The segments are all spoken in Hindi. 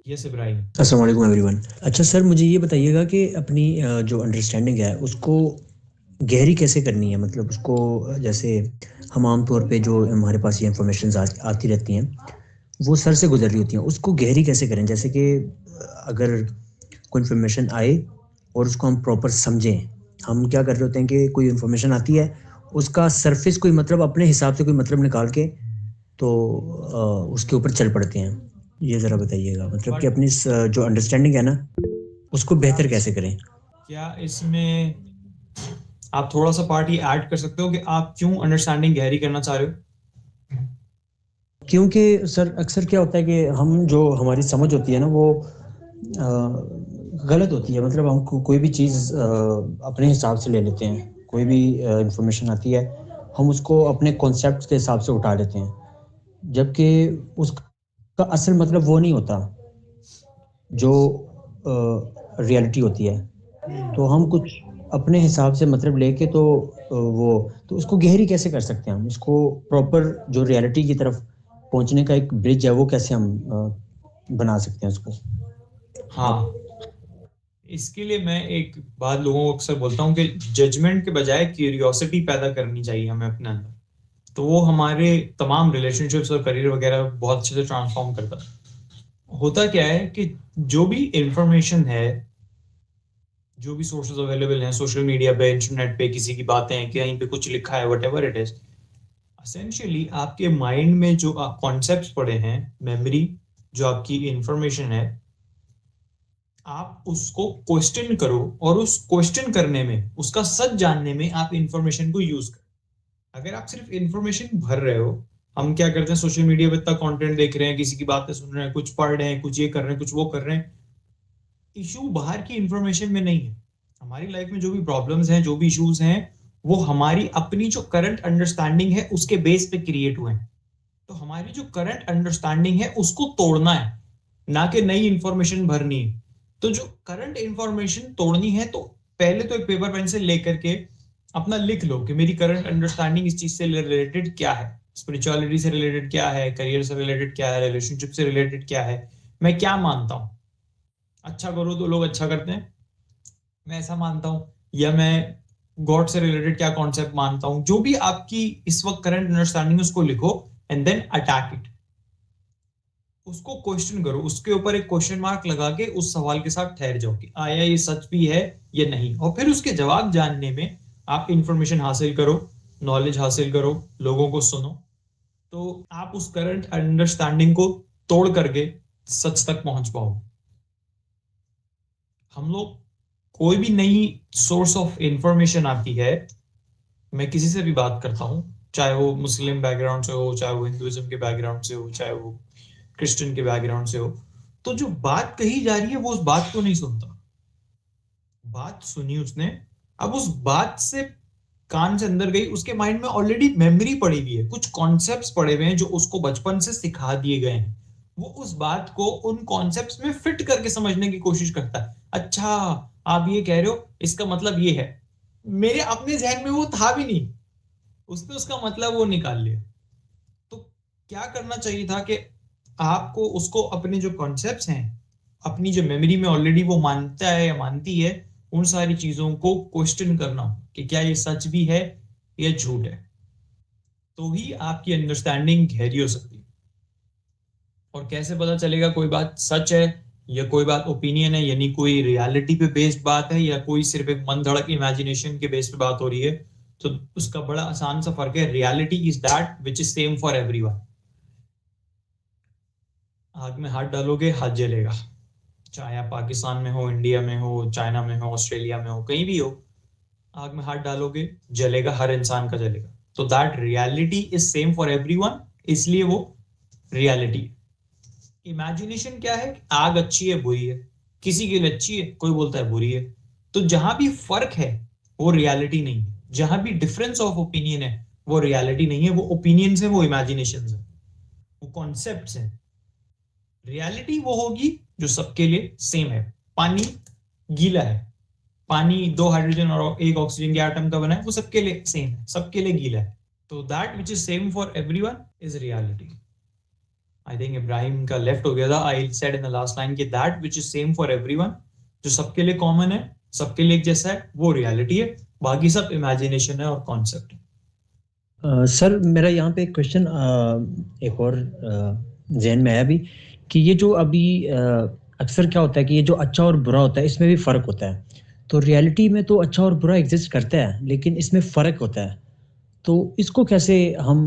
यस इब्राहिम। अस्सलाम वालेकुम एवरीवन। अच्छा सर, मुझे ये बताइएगा कि अपनी जो अंडरस्टैंडिंग है उसको गहरी कैसे करनी है? मतलब उसको जैसे हम आम तौर पे जो हमारे पास ये इन्फॉर्मेशंस आती रहती हैं, वो सर से गुजर रही होती हैं, उसको गहरी कैसे करें? जैसे कि अगर कोई इन्फॉर्मेशन आए और उसको हम प्रॉपर समझें। हम क्या कर रहे होते हैं कि कोई इन्फॉर्मेशन आती है, उसका सरफेस कोई मतलब अपने हिसाब से कोई मतलब निकाल के तो उसके ऊपर चल पड़ते हैं। ये ज़रा बताइएगा, मतलब कि बट अपनी जो अंडरस्टैंडिंग है ना, उसको क्या बेहतर कैसे करें? क्या इसमें आप थोड़ा सा पार्ट ये ऐड कर सकते हो कि आप क्यों अंडरस्टैंडिंग गहरी करना चाह रहे हो? क्योंकि सर अक्सर क्या होता है कि हम जो हमारी समझ होती है ना, वो गलत होती है। मतलब हम कोई भी चीज़ अपने हिसाब से ले लेते हैं। कोई भी इंफॉर्मेशन आती है, हम उसको अपने कॉन्सेप्ट के हिसाब से उठा लेते हैं, जबकि उसका असल मतलब वो नहीं होता जो रियलिटी होती है। हम्म। तो हम कुछ अपने हिसाब से मतलब लेके वो तो उसको गहरी कैसे कर सकते हैं हम? उसको प्रॉपर जो रियलिटी की तरफ पहुंचने का एक ब्रिज है, वो कैसे हम बना सकते हैं उसको? आप हाँ, इसके लिए मैं एक बात लोगों को अक्सर बोलता हूँ कि जजमेंट के बजाय क्यूरियोसिटी पैदा करनी चाहिए हमें अपने अंदर। तो वो हमारे तमाम रिलेशनशिप्स और करियर वगैरह बहुत अच्छे से ट्रांसफॉर्म करता है। होता क्या है कि जो भी इंफॉर्मेशन है, जो भी सोर्सेज अवेलेबल हैं सोशल मीडिया पे, इंटरनेट पे, किसी की बातें हैं, कहीं पे कुछ लिखा है, व्हाटएवर इट इज, एसेंशियली आपके माइंड में जो कॉन्सेप्ट्स पड़े हैं, मेमोरी, जो आपकी इंफॉर्मेशन है, आप उसको क्वेश्चन करो और उस क्वेश्चन करने में, उसका सच जानने में आप इंफॉर्मेशन को यूज करो। अगर आप सिर्फ इंफॉर्मेशन भर रहे हो, हम क्या करते हैं सोशल मीडिया पे इतना कंटेंट देख रहे हैं, किसी की बातें सुन रहे हैं, कुछ पढ़ रहे हैं, कुछ ये कर रहे हैं, कुछ वो कर रहे हैं। इशू बाहर की इंफॉर्मेशन में नहीं है। हमारी लाइफ में जो भी प्रॉब्लम्स हैं, जो भी इश्यूज हैं, वो हमारी अपनी जो करंट अंडरस्टैंडिंग है उसके बेस पे क्रिएट हुए हैं। तो हमारी जो करंट अंडरस्टैंडिंग है उसको तोड़ना है, ना कि नई इंफॉर्मेशन भरनी है। तो जो करंट इंफॉर्मेशन तोड़नी है, तो पहले तो एक पेपर पेंसिल लेकर के अपना लिख लो कि मेरी करंट अंडरस्टैंडिंग इस चीज से रिलेटेड क्या है, स्पिरिचुअलिटी से रिलेटेड क्या है, करियर से रिलेटेड क्या है, रिलेशनशिप से रिलेटेड क्या है, मैं क्या मानता हूँ। अच्छा करो तो लोग अच्छा करते हैं, मैं ऐसा मानता हूँ। या मैं गॉड से रिलेटेड क्या कॉन्सेप्ट मानता हूँ, जो भी आपकी इस वक्त करंट अंडरस्टैंडिंग उसको लिखो एंड देन अटैक इट। उसको क्वेश्चन करो, उसके ऊपर एक क्वेश्चन मार्क लगा के उस सवाल के साथ ठहर जाओ कि आया ये सच भी है या नहीं, और फिर उसके जवाब जानने में आप इंफॉर्मेशन हासिल करो, नॉलेज हासिल करो, लोगों को सुनो। तो आप उस करंट अंडरस्टैंडिंग को तोड़ करके सच तक पहुंच पाओ। हम लोग, कोई भी नई सोर्स ऑफ इंफॉर्मेशन आती है, मैं किसी से भी बात करता हूँ, चाहे वो मुस्लिम बैकग्राउंड से हो, चाहे वो हिंदुइज्म के बैकग्राउंड से हो, चाहे वो क्रिश्चियन के बैकग्राउंड से हो, तो जो बात कही जा रही है वो उस बात को नहीं सुनता। बात सुनी उसने, अब उस बात से कान से अंदर गई, उसके माइंड में ऑलरेडी मेमोरी पड़ी हुई है, कुछ कॉन्सेप्ट्स पड़े हुए हैं जो उसको बचपन से सिखा दिए गए हैं। वो उस बात को उन कॉन्सेप्ट्स में फिट करके समझने की कोशिश करता है। अच्छा, आप ये कह रहे हो, इसका मतलब ये है। मेरे अपने जहन में वो था भी नहीं, उसने उसका मतलब वो निकाल लिया। तो क्या करना चाहिए था कि आपको उसको अपने जो कॉन्सेप्ट्स हैं, अपनी जो मेमोरी में ऑलरेडी वो मानता है या मानती है, उन सारी चीजों को क्वेश्चन करना कि क्या ये सच भी है या झूठ है। तो ही आपकी अंडरस्टैंडिंग गहरी हो सकती है। और कैसे पता चलेगा कोई बात सच है या कोई बात ओपिनियन है, यानी कोई रियलिटी पे बेस्ड बात है या कोई सिर्फ एक मन धड़क इमेजिनेशन के बेस पे बात हो रही है? तो उसका बड़ा आसान सा फर्क है, reality is that which is same for everyone. आग में हाथ डालोगे हाथ जलेगा, चाहे आप पाकिस्तान में हो, इंडिया में हो, चाइना में हो, ऑस्ट्रेलिया में हो, कहीं भी हो, आग में हाथ डालोगे जलेगा, हर इंसान का जलेगा। तो that reality is same for everyone, इसलिए वो रियलिटी। इमेजिनेशन क्या है? आग अच्छी है बुरी है, किसी के लिए अच्छी है, कोई बोलता है बुरी है। तो जहां भी फर्क है वो रियलिटी नहीं है, जहां भी डिफरेंस ऑफ ओपिनियन है वो रियलिटी नहीं है, वो ओपिनियंस है, वो इमेजिनेशन है, वो कॉन्सेप्ट्स है। रियलिटी वो होगी जो सबके लिए सेम है। पानी गीला है, पानी दो हाइड्रोजन और एक ऑक्सीजन के एटम का बना है, वो सबके लिए सेम है, सबके लिए गीला है। तो that which is same for everyone is reality. I think Ibrahim का लेफ्ट हो गया था, I said in the last line कि that which is same for everyone, जो सबके लिए कॉमन है, सबके लिए एक जैसा है, वो रियलिटी है, बाकी सब इमेजिनेशन है और कॉन्सेप्ट है। सर मेरा यहाँ पे एक क्वेश्चन एक और जहन में आया अभी कि ये जो अभी अक्सर क्या होता है कि ये जो अच्छा और बुरा होता है इसमें भी फ़र्क होता है। तो रियलिटी में तो अच्छा और बुरा एग्जिस्ट करता है लेकिन इसमें फ़र्क होता है। तो इसको कैसे हम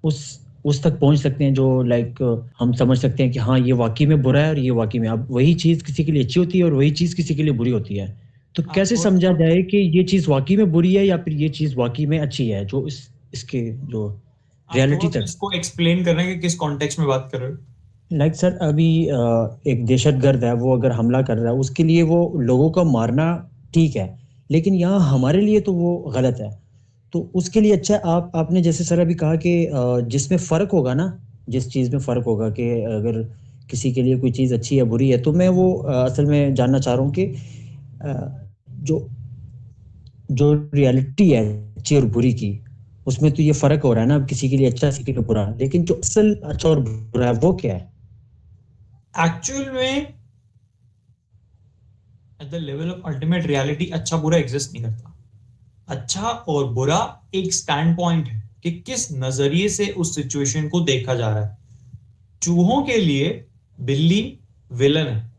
उस तक पहुँच सकते हैं जो लाइक हम समझ सकते हैं कि हाँ ये वाक़ई में बुरा है और ये वाक़ई में अब वही चीज़ किसी के लिए अच्छी होती है और वही चीज़ किसी के लिए बुरी होती है। तो कैसे आपको समझा जाए कि ये चीज़ वाक़ई में बुरी है या फिर ये चीज़ वाक़ई में अच्छी है जो इसके जो आप रियलिटी थोड़ा सा तक इसको एक्सप्लेन कर रहे हैं कि किस कॉन्टेक्स्ट में बात कर रहे हो? लाइक सर अभी एक दहशतगर्द है वो अगर हमला कर रहा है उसके लिए वो लोगों को मारना ठीक है लेकिन यहाँ हमारे लिए तो वो गलत है। तो उसके लिए अच्छा है आपने जैसे सर अभी कहा कि जिसमें फ़र्क होगा ना जिस चीज़ में फ़र्क होगा कि अगर किसी के लिए कोई चीज़ अच्छी या बुरी है तो मैं वो असल में जानना चाह रहा हूँ कि जो जो रियलिटी है अच्छी और बुरी की उसमें तो ये फ़र्क हो रहा है ना अब किसी के लिए अच्छा किसी के लिए बुरा लेकिन जो असल अच्छा और बुरा है वो क्या है? एक्चुअल में at the level of ultimate reality अच्छा बुरा एग्जिस्ट नहीं करता। अच्छा और बुरा एक स्टैंड पॉइंट है कि किस नजरिए से उस सिचुएशन को देखा जा रहा है। चूहों के लिए बिल्ली विलन है,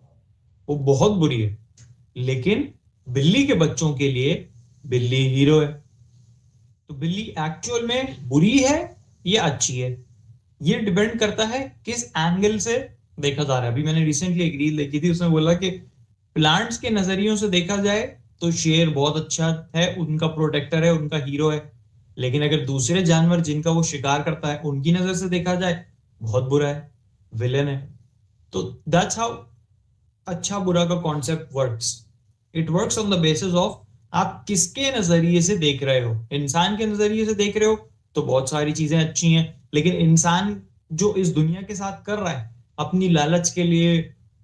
वो बहुत बुरी है, लेकिन बिल्ली के बच्चों के लिए बिल्ली हीरो है। तो बिल्ली एक्चुअल में बुरी है या अच्छी है, ये डिपेंड करता है किस एंगल से देखा जा रहा है। अभी मैंने रिसेंटली एक रील देखी थी, उसमें बोला कि प्लांट्स के नजरियों से देखा जाए तो शेर बहुत अच्छा है, उनका प्रोटेक्टर है, उनका हीरो है। लेकिन अगर दूसरे जानवर जिनका वो शिकार करता है उनकी नजर से देखा जाए, बहुत बुरा है, विलेन है। तो दैट्स हाउ अच्छा बुरा का concept works. It works on the basis of आप किसके नजरिए से देख रहे हो। इंसान के नजरिए से देख रहे हो तो बहुत सारी चीजें अच्छी हैं, लेकिन इंसान जो इस दुनिया के साथ कर रहा है अपनी लालच के लिए,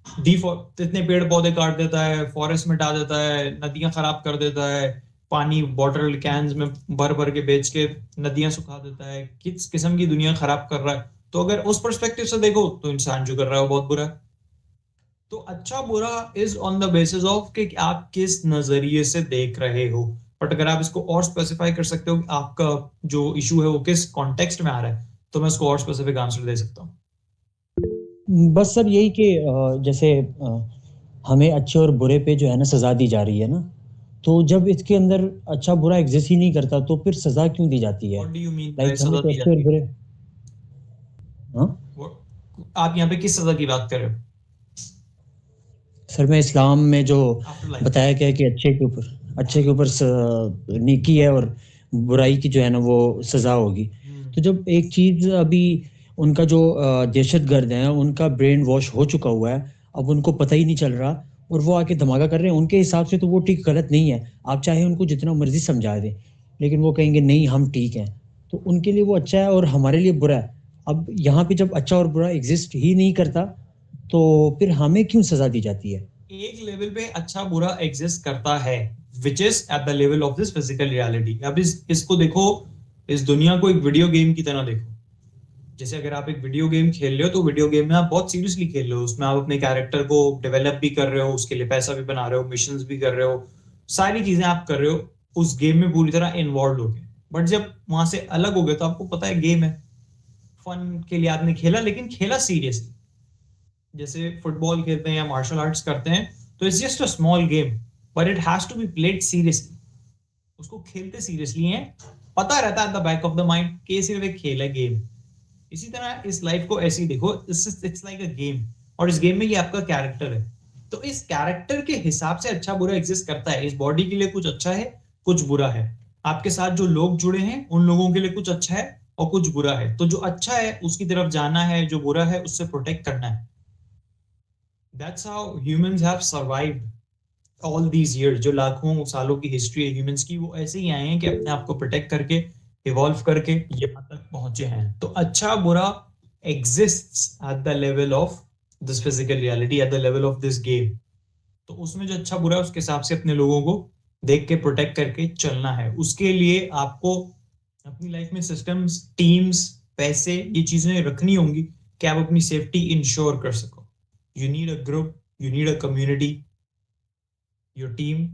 इतने पेड़ पौधे काट देता है, फॉरेस्ट मिटा देता है, नदियां खराब कर देता है, पानी बॉटल कैंस में भर भर के बेच के नदियां सुखा देता है, किस किस्म की दुनिया खराब कर रहा है। तो अगर उस पर्सपेक्टिव से देखो तो इंसान जो कर रहा है वो बहुत बुरा है। तो अच्छा बुरा is on the basis of कि आप किस नजरिए से देख रहे हो। बट अगर आप इसको और स्पेसिफाई कर सकते हो कि आपका जो इशू है वो किस कॉन्टेक्स्ट में आ रहा है, तो मैं उसको और स्पेसिफिक आंसर दे सकता हूँ। बस सर यही कि जैसे हमें अच्छे और बुरे पे जो है ना सज़ा दी जा रही है ना, तो जब इसके अंदर अच्छा बुरा एग्ज़िस्ट ही नहीं करता तो फिर सज़ा क्यों दी जाती है? What do you mean by like हमें सजा तो दी अच्छे और जाती है? बुरे हाँ? आप यहाँ पे किस सजा की बात कर रहे हो? सर मैं इस्लाम में जो आफ्टर लाइफ। बताया गया है कि अच्छे के ऊपर नेकी है और बुराई की जो है ना वो सज़ा होगी। तो जब एक चीज़ अभी उनका जो दहशतगर्द हैं उनका ब्रेन वॉश हो चुका हुआ है, अब उनको पता ही नहीं चल रहा और वो आके धमाका कर रहे हैं, उनके हिसाब से तो वो ठीक गलत नहीं है। आप चाहे उनको जितना मर्ज़ी समझा दें, लेकिन वो कहेंगे नहीं हम ठीक हैं। तो उनके लिए वो अच्छा है और हमारे लिए बुरा है। अब यहाँ पे जब अच्छा और बुरा एग्ज़िस्ट ही नहीं करता तो फिर हमें क्यों सज़ा दी जाती है? एक लेवल पे अच्छा बुरा एग्जिस्ट करता है, which is at the level of this physical reality. अब इसको देखो, इस दुनिया को एक वीडियो गेम की तरह देखो। जैसे अगर आप एक वीडियो गेम खेल रहे हो तो वीडियो गेम में आप बहुत सीरियसली खेल रहे हो, उसमें आप अपने कैरेक्टर को डेवलप भी कर रहे हो, उसके लिए पैसा भी बना रहे हो, मिशंस भी कर रहे हो, सारी चीजें आप कर रहे हो उस गेम में पूरी तरह इन्वॉल्व हो गए। बट जब वहां से अलग हो गए तो आपको पता है गेम है, फन के लिए आपने खेला, लेकिन खेला सीरियसली। जैसे फुटबॉल खेलते हैं या मार्शल आर्ट्स करते हैं, तो it's just a small game, but it has to be played seriously. उसको खेलते सीरियसली हैं, पता रहता है at the back of the mind कि ये सिर्फ एक खेल है, गेम। इसी तरह इस लाइफ को ऐसे ही देखो, इट्स लाइक अ गेम, और इस गेम में ये आपका कैरेक्टर है। तो इस कैरेक्टर के हिसाब से अच्छा बुरा एग्जिस्ट करता है। इस बॉडी के लिए कुछ अच्छा है, कुछ बुरा है। आपके साथ जो लोग जुड़े हैं उन लोगों के लिए कुछ अच्छा है और कुछ बुरा है। तो जो अच्छा है उसकी तरफ जाना है, जो बुरा है उससे प्रोटेक्ट करना है। That's how humans have survived all these years। जो लाखों सालों की हिस्ट्री है ह्यूमंस की, वो ऐसे ही आए हैं कि अपने आप को प्रोटेक्ट करके, इवॉल्व करके यहाँ तक पहुंचे हैं। तो अच्छा बुरा exists at the level of this physical reality, at the level of this game। तो उसमें जो अच्छा बुरा है उसके हिसाब से अपने लोगों को देख के प्रोटेक्ट करके चलना है। उसके लिए आपको अपनी लाइफ में सिस्टम्स, टीम्स, पैसे, ये चीजें रखनी होंगी। कि आप अपनी सेफ्टी इंश्योर कर सको. You need a group, you need a community, your team